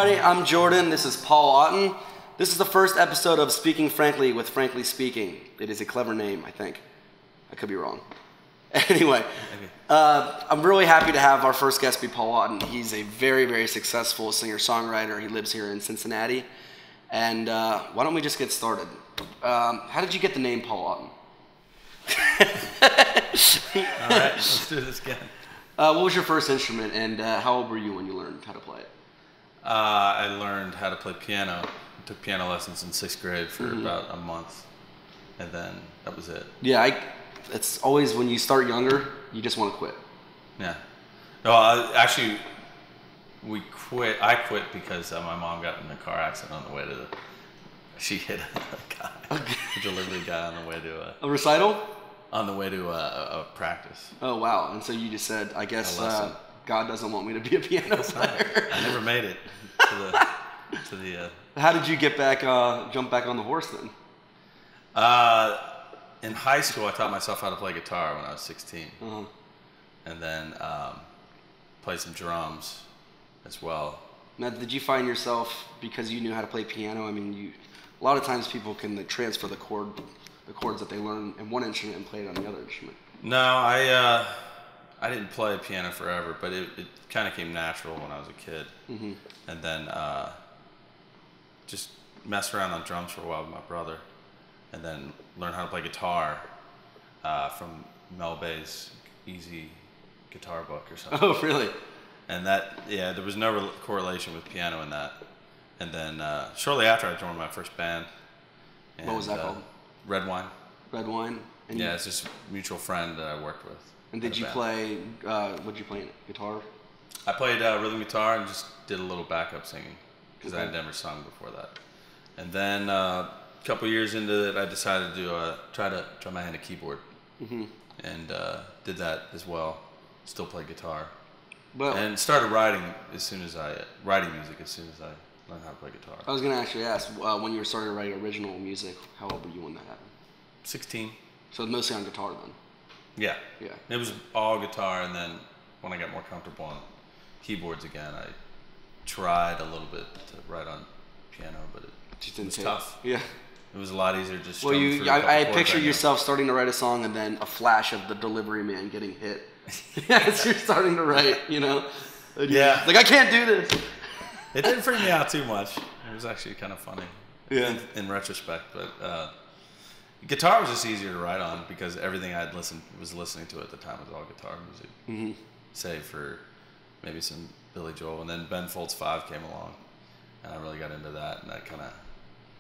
everybody. I'm Jordan. This is Paul Otten. This is the first episode of Speaking Frankly with Frankly Speaking. It is a clever name, I think. I could be wrong. Anyway, I'm really happy to have our first guest be Paul Otten. He's a very, very successful singer-songwriter. He lives here in Cincinnati. And why don't we just get started? How did you get the name Paul Otten? All right, let's do this again. What was your first instrument, and how old were you when you learned how to play it? I learned how to play piano. I took piano lessons in 6th grade for about a month, and then that was it. Yeah, it's always when you start younger, you just want to quit. Yeah. No, actually, I quit because my mom got in a car accident on the way to she hit a guy, a delivery guy on the way to a recital? On the way to a practice. Oh, wow. And so you just said, I guess God doesn't want me to be a piano player. I never made it to the How did you get back, jump back on the horse then? In high school, I taught myself how to play guitar when I was 16. And then played some drums as well. Now, did you find yourself, because you knew how to play piano, I mean, a lot of times people can transfer the chords that they learn in one instrument and play it on the other instrument. No, I didn't play piano forever, but it kind of came natural when I was a kid. And then just messed around on drums for a while with my brother, and then learned how to play guitar from Mel Bay's Easy Guitar Book or something. Oh, really? And there was no correlation with piano in that. And then shortly after, I joined my first band. And, what was that called? Red Wine. Red Wine? And yeah, it's just a mutual friend that I worked with. And did you play, what did you play, guitar? I played rhythm guitar and just did a little backup singing because I had never sung before that. And then a couple years into it, I decided to try my hand at keyboard. And did that as well. Still play guitar. And started writing music as soon as I learned how to play guitar. I was going to actually ask, when you were starting to write original music, how old were you when that happened? 16. So mostly on guitar then? Yeah. Yeah. It was all guitar, and then when I got more comfortable on keyboards again, I tried a little bit to write on piano, but it was tough. Yeah. It was a lot easier just Well, I picture yourself starting to write a song and then a flash of the delivery man getting hit. As you're starting to write, you know? Yeah. Like, I can't do this. It didn't freak me out too much. It was actually kind of funny in retrospect. But guitar was just easier to write on because everything I was listening to at the time was all guitar music. Save for maybe some Billy Joel. And then Ben Folds 5 came along. And I really got into that. And that kind of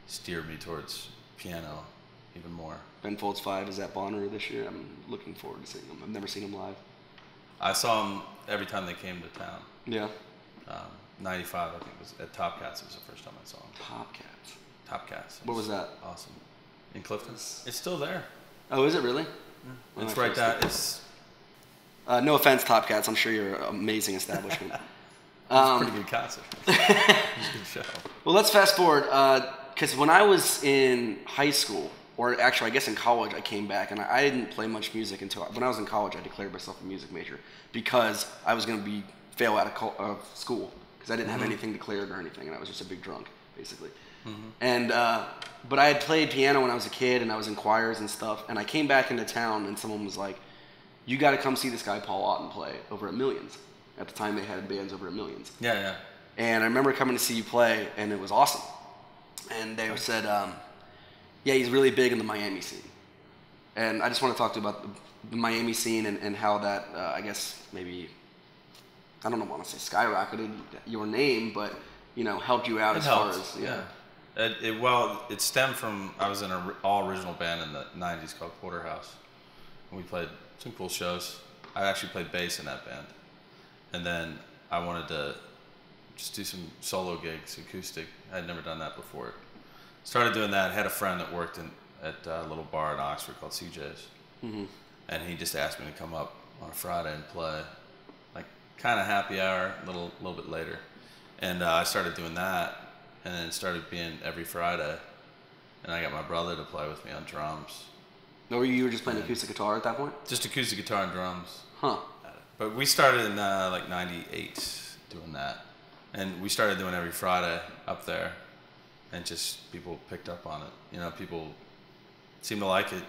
steered me towards piano even more. Ben Folds 5 is at Bonnaroo this year. I'm looking forward to seeing them. I've never seen them live. I saw them every time they came to town. Yeah. 95, I think, was at Top Cats. It was the first time I saw them. Top Cats. What was that? Awesome. In Clifton. It's still there. Oh, is it really? Yeah. It's right down. No offense, Top Cats. I'm sure you're an amazing establishment. It's a pretty good concert. It's a good show. Well, let's fast forward. Because when I was in high school, or actually I guess in college, I came back and I didn't play much music until when I was in college. I declared myself a music major because I was going to fail out of school because I didn't have anything declared or anything, and I was just a big drunk basically. And but I had played piano when I was a kid, and I was in choirs and stuff. And I came back into town, and someone was like, "You got to come see this guy Paul Otten play over at Millions." At the time, they had bands over at Millions. Yeah, yeah. And I remember coming to see you play, and it was awesome. And they said, yeah, he's really big in the Miami scene. And I just want to talk to you about the Miami scene and how that, I guess, maybe, I don't want to say skyrocketed your name, but, you know, helped you out far as, yeah. It stemmed from, I was in an all-original band in the 90s called Porterhouse. And we played some cool shows. I actually played bass in that band. And then I wanted to just do some solo gigs, acoustic. I had never done that before. Started doing that. Had a friend that worked at a little bar in Oxford called CJ's. And he just asked me to come up on a Friday and play, like kind of happy hour, a little bit later. And I started doing that, and then started being every Friday. And I got my brother to play with me on drums. No, you were just playing acoustic guitar at that point? Just acoustic guitar and drums. Huh. But we started in like 98 doing that. And we started doing every Friday up there, and just people picked up on it. You know, people seemed to like it,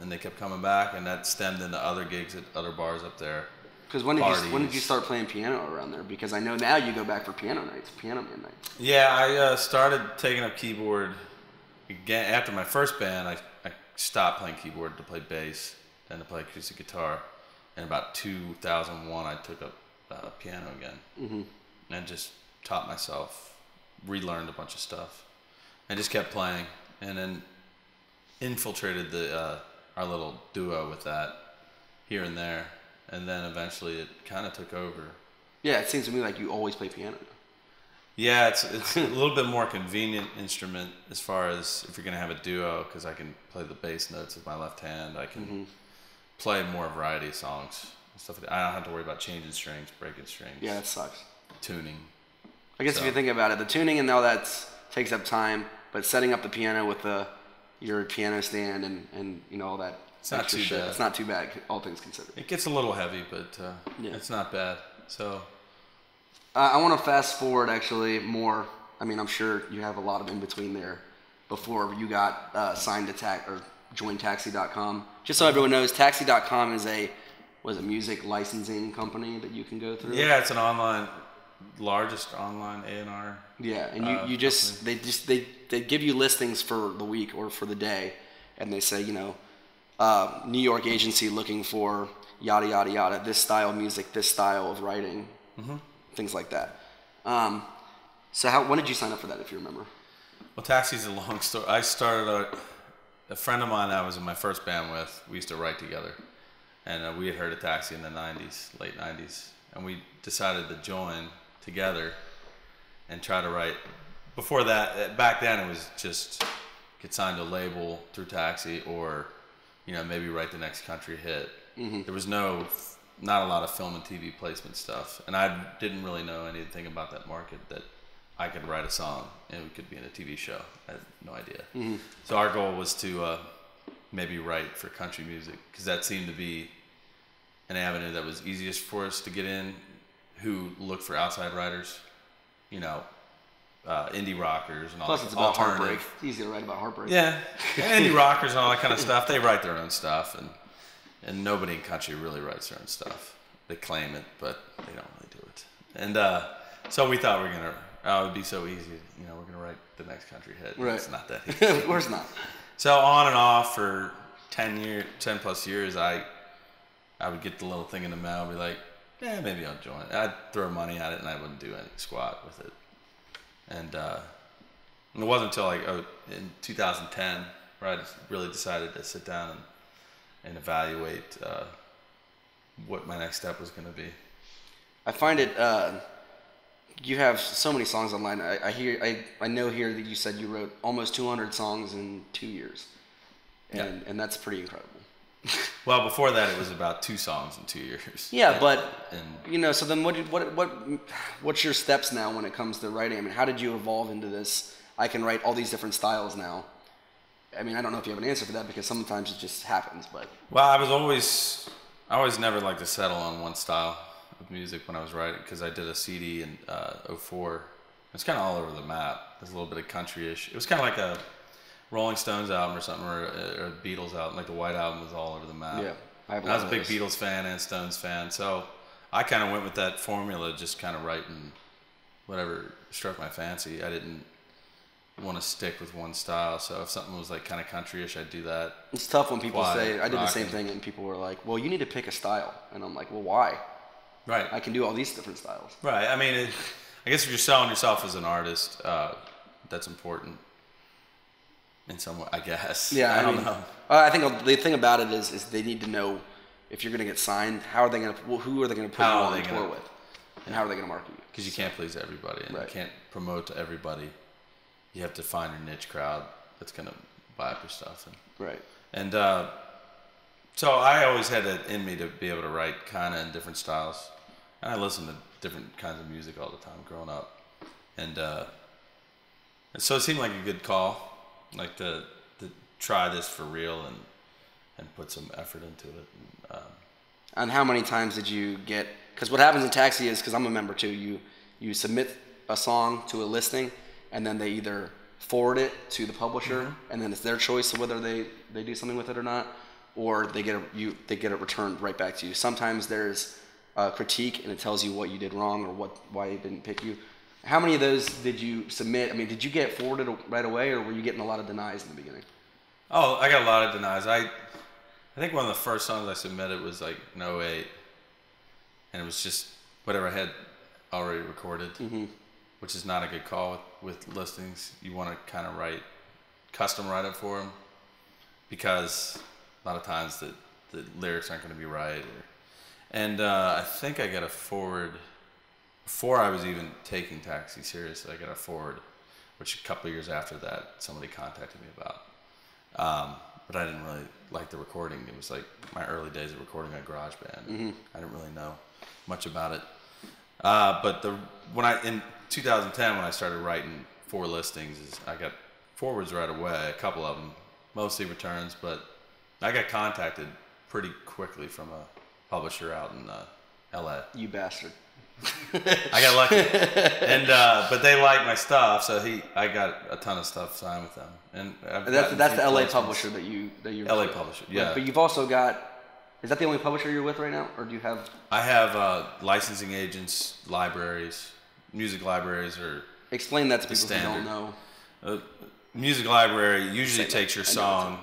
and they kept coming back, and that stemmed into other gigs at other bars up there. Because when did you start playing piano around there? Because I know now you go back for piano nights, piano man nights. Yeah, I started taking up keyboard again after my first band. I stopped playing keyboard to play bass, then to play acoustic guitar. And about 2001, I took up piano again, and just taught myself, relearned a bunch of stuff, and just kept playing, and then infiltrated our little duo with that here and there, and then eventually it kind of took over. Yeah, it seems to me like you always play piano. Yeah, it's a little bit more convenient instrument as far as if you're gonna have a duo, because I can play the bass notes with my left hand. I can play more variety of songs and stuff like that. I don't have to worry about changing strings, breaking strings. Yeah, that sucks. Tuning. I guess if you think about it, the tuning and all that takes up time, but setting up the piano with your piano stand and you know all that. It's not too bad. It's not too bad, all things considered. It gets a little heavy, but it's not bad. So I want to fast forward actually more. I mean, I'm sure you have a lot of in between there before you got signed to joined Taxi.com. Just so everyone knows, Taxi.com is a music licensing company that you can go through. Yeah, it's largest online A&R. Yeah, and they give you listings for the week or for the day, and they say, you know, New York agency looking for yada yada yada, this style of music, this style of writing, things like that. So when did you sign up for that, if you remember? Well, Taxi's a long story. I started a friend of mine I was in my first band with. We used to write together, and we had heard of Taxi in the '90s, late '90s, and we decided to join together and try to write. Before that, back then it was just get signed to a label through Taxi, or maybe write the next country hit. There was not a lot of film and TV placement stuff, and I didn't really know anything about that market that I could write a song and it could be in a TV show. I had no idea. So our goal was to maybe write for country music, because that seemed to be an avenue that was easiest for us to get in, who looked for outside writers, indie rockers and all that. Plus, it's about heartbreak. It's easy to write about heartbreak. Yeah, and indie rockers and all that kind of stuff. They write their own stuff, and nobody in country really writes their own stuff. They claim it, but they don't really do it. And so we thought it'd be so easy. We're gonna write the next country hit. Right. It's not that easy. Of course not. So on and off for 10 plus years, I would get the little thing in the mail and be like, yeah, maybe I'll join. I'd throw money at it, and I wouldn't do any squat with it. And it wasn't until in 2010 where I really decided to sit down and evaluate what my next step was going to be. I find it. You have so many songs online. I know here that you said you wrote almost 200 songs in 2 years, and that's pretty incredible. Well, before that, it was about 2 songs in 2 years. Yeah, so then what's your steps now when it comes to writing? I mean, how did you evolve into this? I can write all these different styles now. I mean, I don't know if you have an answer for that, because sometimes it just happens. But I always never liked to settle on one style of music when I was writing, because I did a CD in '04. It's kind of all over the map. There's a little bit of country-ish. It was kind of like a Rolling Stones album or something, or a Beatles album. Like the White Album was all over the map. Yeah, I was a big Beatles fan and Stones fan, so I kind of went with that formula, just kind of writing whatever struck my fancy. I didn't want to stick with one style, so if something was like kind of country-ish, I'd do that. It's tough when people say, I did the same thing, and people were like, well, you need to pick a style. And I'm like, well, why? Right. I can do all these different styles. Right. I mean, I guess if you're selling yourself as an artist, that's important in some way, I guess. Yeah, I don't know. I think the thing about it is they need to know if you're going to get signed, who are they going to put you on tour with, and how are they going to market you? Because you can't please everybody, and you can't promote to everybody. You have to find your niche crowd that's going to buy up your stuff. Right. And so I always had it in me to be able to write kind of in different styles. And I listened to different kinds of music all the time growing up. And so it seemed like a good call, like to try this for real and put some effort into it. And how many times did you get, because what happens in Taxi is, because I'm a member too, you submit a song to a listing, and then they either forward it to the publisher, and then it's their choice of whether they do something with it or not, or they get it returned right back to you. Sometimes there's a critique and it tells you what you did wrong or why it didn't pick you. How many of those did you submit? I mean, did you get forwarded right away, or were you getting a lot of denies in the beginning? Oh, I got a lot of denies. I think one of the first songs I submitted was like in '08, and it was just whatever I had already recorded, which is not a good call with listings. You want to kind of custom write it for them, because a lot of times the lyrics aren't going to be right. And I think I got a forward before I was even taking Taxi seriously. I got a forward, which a couple of years after that, somebody contacted me about. But I didn't really like the recording. It was like my early days of recording on GarageBand. I didn't really know much about it. But in 2010, when I started writing for listings, I got forwards right away. A couple of them, mostly returns, but I got contacted pretty quickly from a publisher out in LA. You bastard. I got lucky, and but they liked my stuff, so I got a ton of stuff signed with them, and that's the LA publisher that you're LA with. publisher, yeah. But you've also got. Is that the only publisher you're with right now, or do you have? I have licensing agents, libraries, music libraries, or explain that to people who don't know. Music library usually takes your song,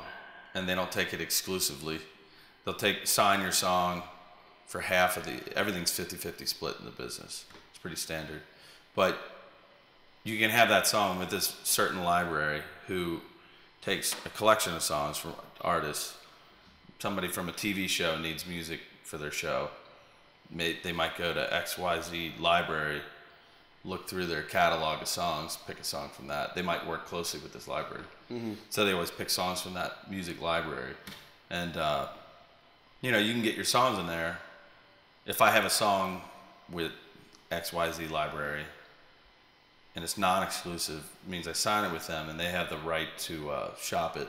and they don't take it exclusively. They'll sign your song for half of everything's 50-50 split in the business. It's pretty standard. But you can have that song with this certain library who takes a collection of songs from artists. Somebody from a TV show needs music for their show. They might go to XYZ library, look through their catalog of songs, pick a song from that. They might work closely with this library. So they always pick songs from that music library. And, you can get your songs in there. If I have a song with XYZ library and it's non-exclusive, it means I sign it with them and they have the right to shop it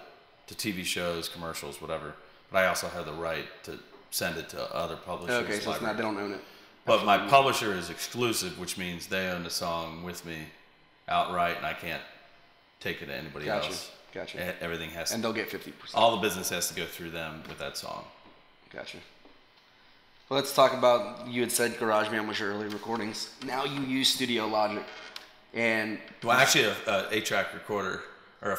to TV shows, commercials, whatever. But I also have the right to send it to other publishers. Okay, so they don't own it. But my publisher is exclusive, which means they own the song with me outright, and I can't take it to anybody else. Gotcha. Everything has to. And they'll get 50%. All the business has to go through them with that song. Gotcha. Well, let's talk about, you had said GarageBand was your early recordings. Now you use Studio Logic. And well, actually, a 8-track recorder, or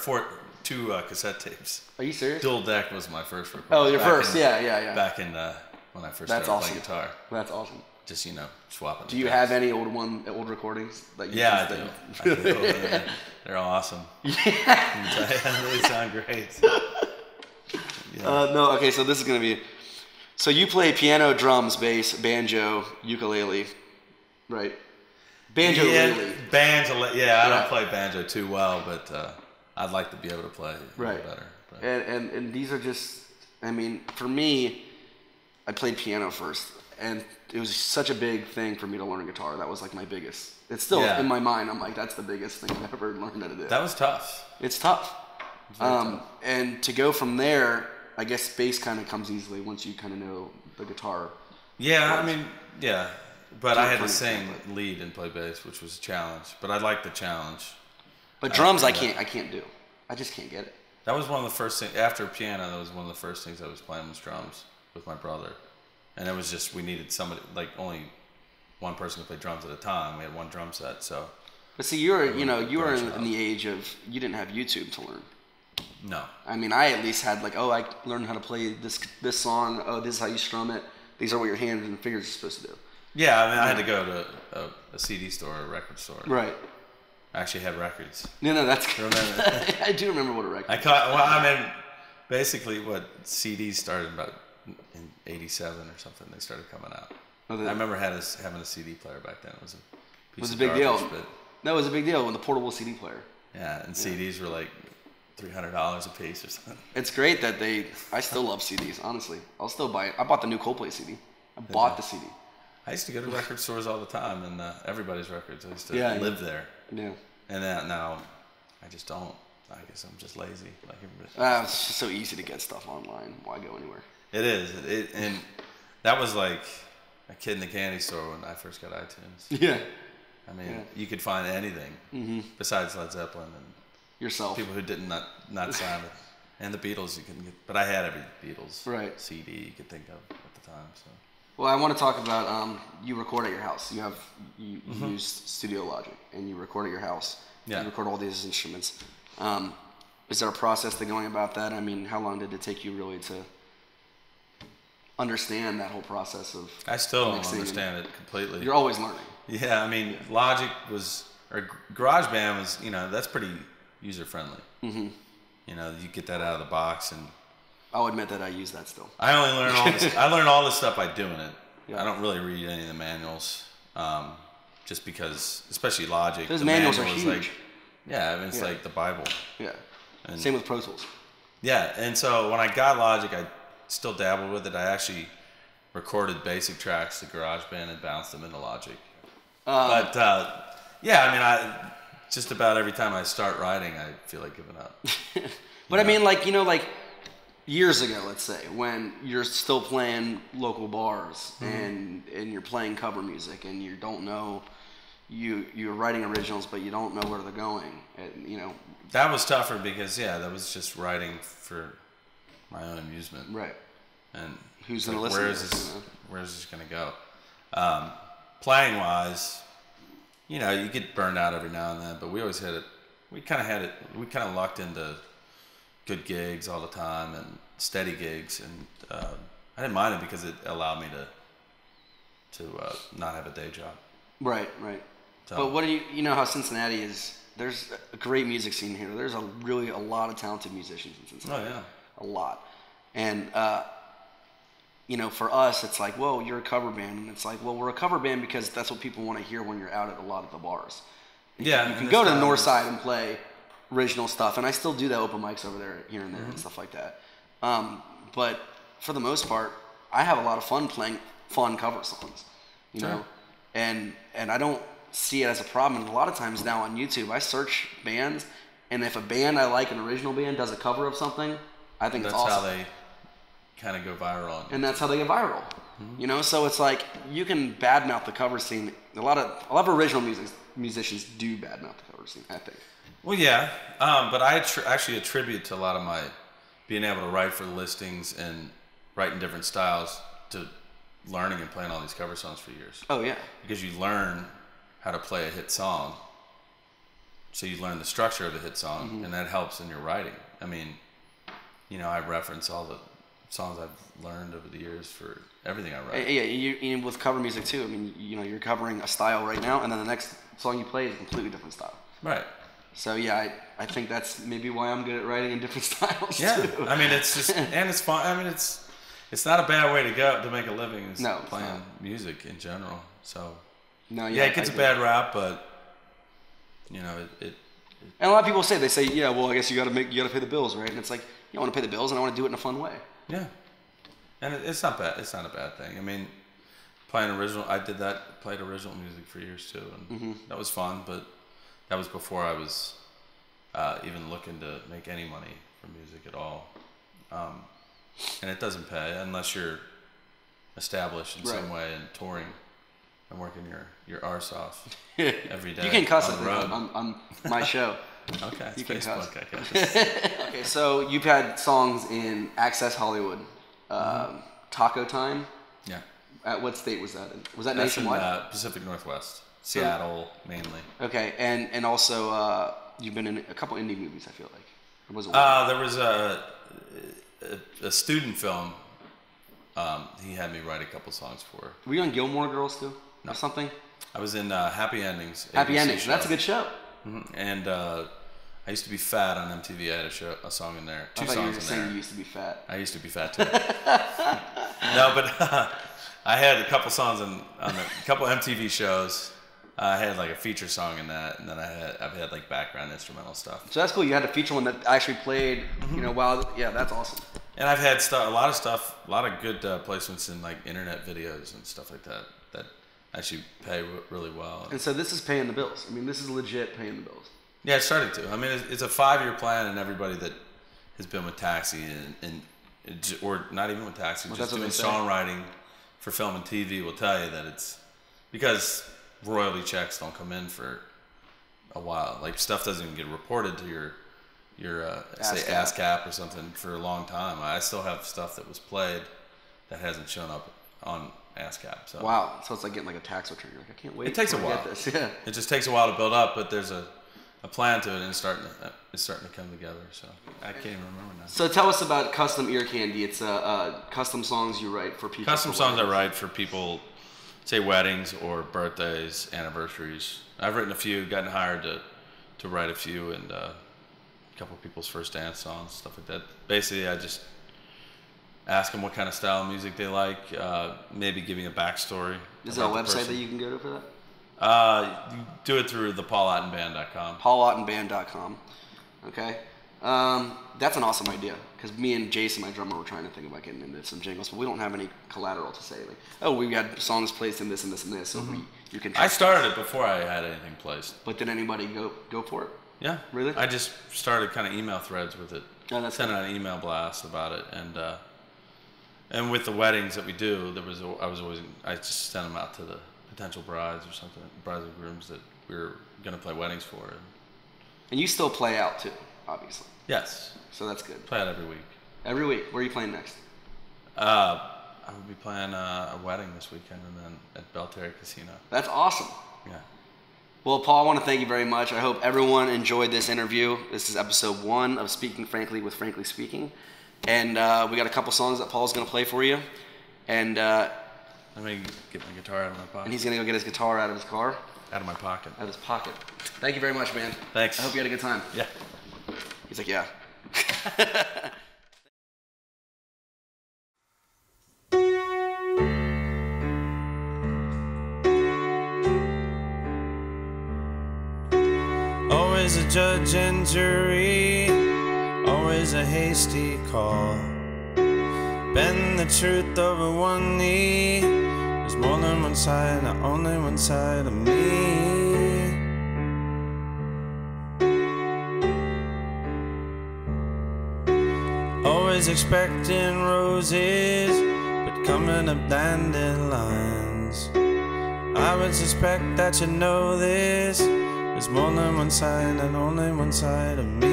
two cassette tapes. Are you serious? Dual deck was my first recorder. Oh, your first, yeah. Back in when I first started playing guitar. That's awesome. Just swapping. Do you have any old recordings that you? Yeah, I do. They're all awesome. Yeah, they sound great. Yeah. No, okay. So this is gonna be. So you play piano, drums, bass, banjo, ukulele, right? Banjo, banjo. Yeah, I don't play banjo too well, but I'd like to be able to play better. But. And these are just. I mean, for me, I played piano first, and it was such a big thing for me to learn guitar. That was like my biggest. It's still in my mind. I'm like, that's the biggest thing I've ever learned how to do. That was tough. It's tough. Tough. And to go from there, I guess bass kind of comes easily once you kind of know the guitar. Yeah, I mean, yeah. But I had to sing lead and play bass, which was a challenge. But I liked the challenge. But drums, I can't do. I just can't get it. That was one of the first things after piano. That was one of the first things I was playing was drums with my brother, and it was just we needed somebody, like only one person to play drums at a time. We had one drum set, so. But see, you were in the age of you didn't have YouTube to learn. No. I mean, I at least had like, I learned how to play this song. Oh, this is how you strum it. These are what your hands and fingers are supposed to do. Yeah, I mean, I had to go to a CD store, a record store. Right. I actually had records. No, that's. I do remember what a record. Basically, what CDs started about in '87 or something. They started coming out. I remember having a CD player back then. It was a big deal. That was a big deal when the portable CD player. Yeah, and CDs were like $300 a piece or something. It's great that I still love CDs. Honestly, I'll still buy it. I bought the new Coldplay CD. I bought the CD. I used to go to record stores all the time, and everybody's records. I used to live there. Yeah. And now, I just don't. I guess I'm just lazy, like everybody. It's just so easy to get stuff online. Why go anywhere? It is. And that was like a kid in the candy store when I first got iTunes. Yeah. I mean, you could find anything besides Led Zeppelin and yourself. People who didn't not sign it. And the Beatles you couldn't get. But I had every Beatles CD you could think of at the time. So. Well, I want to talk about you record at your house. You use Studio Logic, and you record at your house. Yeah. You record all these instruments. Is there a process to going about that? I mean, how long did it take you really to understand that whole process of I still don't understand it completely. You're always learning. Yeah, I mean, Logic or GarageBand was, that's pretty user-friendly. Mm-hmm. You get that out of the box, and I'll admit that I use that still. I only learn all this. I learn all this stuff by doing it. Yeah. I don't really read any of the manuals, just because, especially Logic. Those manuals are huge. It's like the Bible. Yeah. And same with Pro Tools. Yeah, and so when I got Logic, I still dabbled with it. I actually recorded basic tracks to GarageBand and bounced them into Logic. Just about every time I start writing, I feel like giving up. But I mean, like years ago, let's say, when you're still playing local bars and you're playing cover music and you don't know, you're writing originals, but you don't know where they're going. And, that was tougher because that was just writing for my own amusement. Right. And who's gonna listen? Where's this gonna go? Playing wise, you get burned out every now and then, but we always had it. We kind of lucked into good gigs all the time and steady gigs, and I didn't mind it because it allowed me to not have a day job. Right. So, but what do you know how Cincinnati is? There's a great music scene here. There's a lot of talented musicians in Cincinnati. Oh yeah, a lot, and for us, it's like, well, you're a cover band, and it's like, well, we're a cover band because that's what people want to hear when you're out at a lot of the bars. Yeah, you can go to the north side and play original stuff, and I still do that open mics over there here and there and stuff like that. But for the most part, I have a lot of fun playing fun cover songs, know, and I don't see it as a problem. And a lot of times now on YouTube, I search bands, and if a band I like, an original band, does a cover of something, I think it's awesome. That's how they kind of go viral. And that's how they get viral. Mm-hmm. So it's like you can badmouth the cover scene. A lot of original musicians do badmouth the cover scene, I think. Well, yeah, but I actually attribute to a lot of my being able to write for listings and write in different styles to learning and playing all these cover songs for years. Oh yeah, because you learn how to play a hit song, so you learn the structure of a hit song, and that helps in your writing. I mean, I reference all the songs I've learned over the years for everything I write. Yeah, you with cover music too. I mean, you're covering a style right now, and then the next song you play is a completely different style. Right. So yeah, I think that's maybe why I'm good at writing in different styles. Yeah, too. I mean it's just and it's fun. I mean it's not a bad way to go to make a living. Is playing music in general. So it gets a bad rap, but it. And a lot of people say I guess you got to pay the bills, right? And it's like I want to pay the bills and I want to do it in a fun way. Yeah, and it's not bad. It's not a bad thing. I mean, playing original. I did that. Played original music for years too, and that was fun. But that was before I was even looking to make any money from music at all. And it doesn't pay unless you're established in some way and touring and working your arse off every day. You can cuss on my show. Okay, you can cuss. I guess. Okay, so you've had songs in Access Hollywood, Taco Time. Yeah. At what state was that in? Was that That's nationwide? In Pacific Northwest, Seattle mainly. Okay, and also you've been in a couple indie movies. I feel like. Or was it there was a student film. He had me write a couple songs for. Were you on Gilmore Girls too? No. Or something? I was in Happy Endings. Happy ABC Endings. Show. That's a good show. Mm-hmm. And I used to be fat on MTV. I had a song in there. Two songs in there. You were saying you used to be fat. I used to be fat too. No, but I had a couple songs on a couple MTV shows. I had like a feature song in that, and then I've had like background instrumental stuff. So that's cool. You had a feature one that actually played. That's awesome. And I've had a lot of good placements in like internet videos and stuff like that actually pay really well. And so this is paying the bills. I mean, this is legit paying the bills. Yeah, it started to. I mean, it's a 5-year plan, and everybody that has been with Taxi or not even with Taxi, just doing songwriting for film and TV will tell you that it's because royalty checks don't come in for a while. Like stuff doesn't even get reported to your say ASCAP or something for a long time. I still have stuff that was played that hasn't shown up on ASCAP. So wow, so it's like getting like a tax return. You're like, I can't wait. It takes a while. Get this. Yeah. It just takes a while to build up, but there's a plan to it, and it's starting to come together. So I can't even remember now. So tell us about Custom Ear Candy. It's custom songs you write for people. Custom songs I write for people, say weddings or birthdays, anniversaries. I've written a few, gotten hired to write a few, and a couple of people's first dance songs, stuff like that. Basically, I just ask them what kind of style of music they like, maybe give me a backstory. Is there a website that you can go to for that? You do it through the paulottenband.com. paulottenband.com. Okay. That's an awesome idea, because me and Jason, my drummer, were trying to think about getting into some jingles, but we don't have any collateral to say, like, oh, we got songs placed in this and this and this, so you can. I started it before I had anything placed. But did anybody go for it? Yeah. Really? I just started kind of email threads with it. Oh, that's sending out email blasts about it, and with the weddings that we do, I just sent them out to the potential brides or something, brides and grooms that we were going to play weddings for. And you still play out too, obviously. Yes. So that's good. Play out every week. Every week. Where are you playing next? I will be playing a wedding this weekend, and then at Belterra Casino. That's awesome. Yeah. Well, Paul, I want to thank you very much. I hope everyone enjoyed this interview. This is episode 1 of Speaking Frankly with Frankly Speaking. And we got a couple songs that Paul's going to play for you. And let me get my guitar out of my pocket. And he's going to go get his guitar out of his car. Out of my pocket. Out of his pocket. Thank you very much, man. Thanks. I hope you had a good time. Yeah. He's like, yeah. Always a judge and jury, always a hasty call. Bend the truth over one knee. There's more than one side, not only one side of me. Always expecting roses, but coming up dandelions. I would suspect that you know this. There's more than one side, and only one side of me.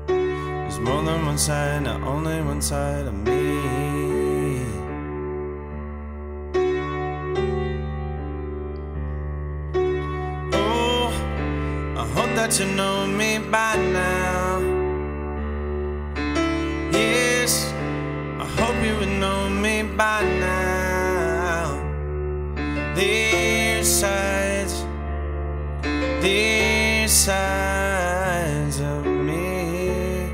There's more than one side, not only one side of me. Oh, I hope that you know me by now. Yes, I hope you would know me by now. These sides of me.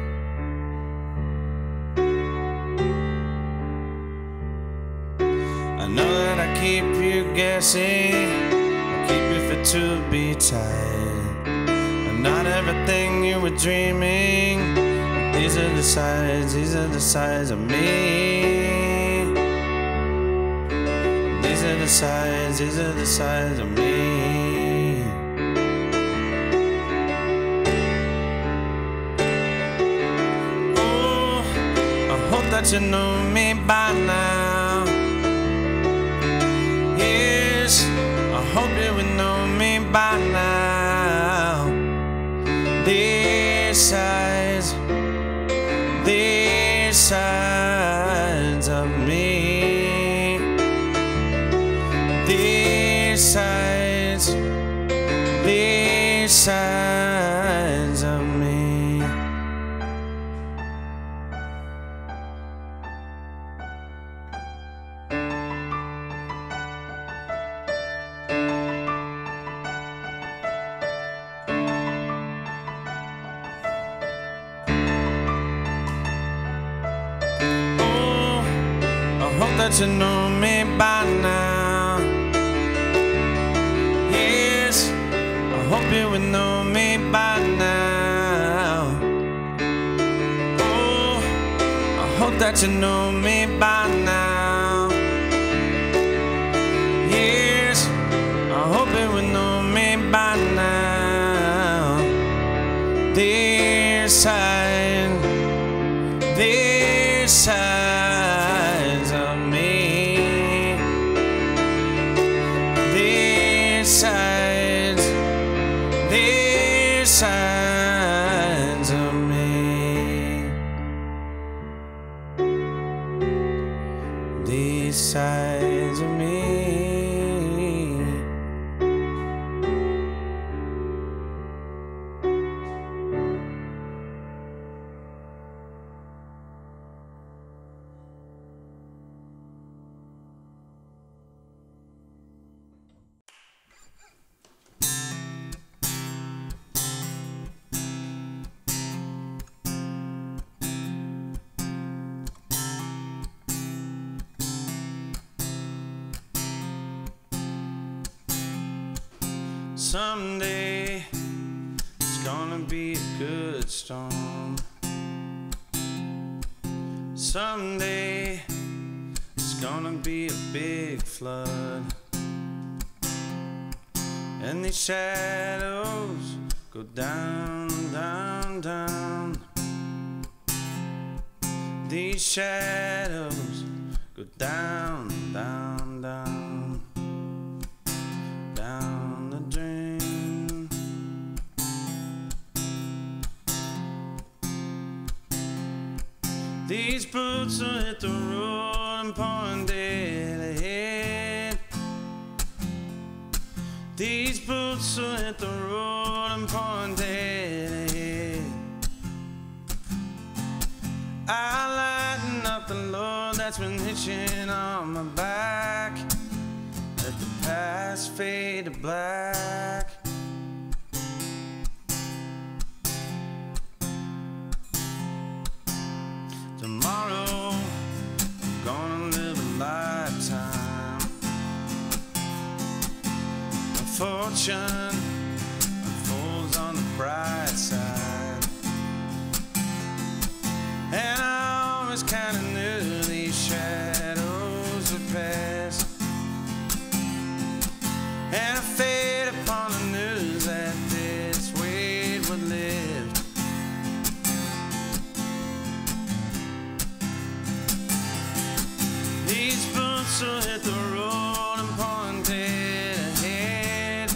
I know that I keep you guessing, I keep you for to be tied. I'm not everything you were dreaming. These are the sides of me. These are the sides of me. Oh, I hope that you know me by now. Yes, I hope you would know me by now. These sides of me. These sides of me. Oh, I hope that you know me by now. Yes, I hope you would know me by now. Oh, I hope that you know me by now. Yes, I hope you would know me by now. These sides of me. Someday it's gonna be a good storm. Someday it's gonna be a big flood. And these shadows go down, down, down. These shadows go down, down, down, down the drain. These boots will hit the road and point dead ahead. These boots will hit the road and point dead ahead. I lighten up the load that's been hitching on my back. Let the past fade to black. Tomorrow I'm gonna live a lifetime. A fortune unfolds on the bright side. And I always kinda knew these shadows would pass. And I fed upon the news that this weight would live. These boots will hit the road and point dead ahead.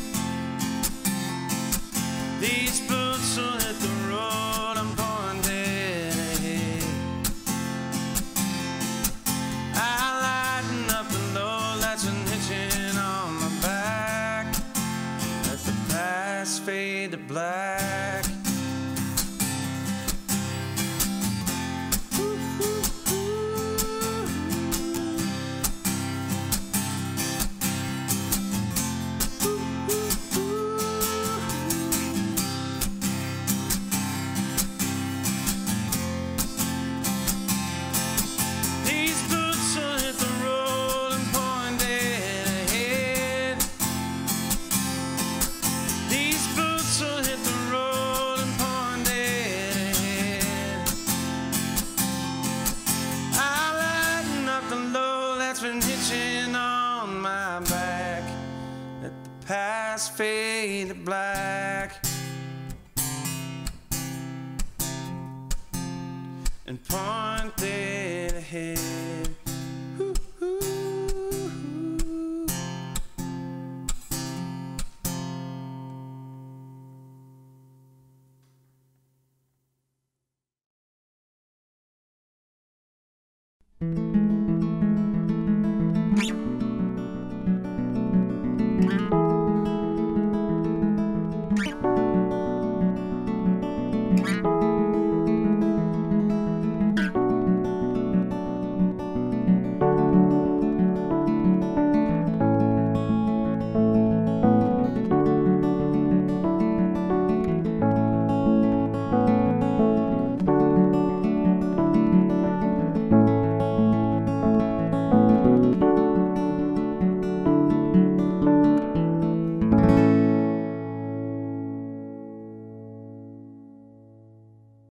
These boots will hit the road and point dead ahead. I lighten up the load that's been hitching on my back. Let the past fade to black. These boots will hit the road and point dead ahead. These boots will hit the road and point dead ahead. I lighten up the load that's been hitching on my back. Let the past fade to black. And point dead ahead. Ooh, ooh.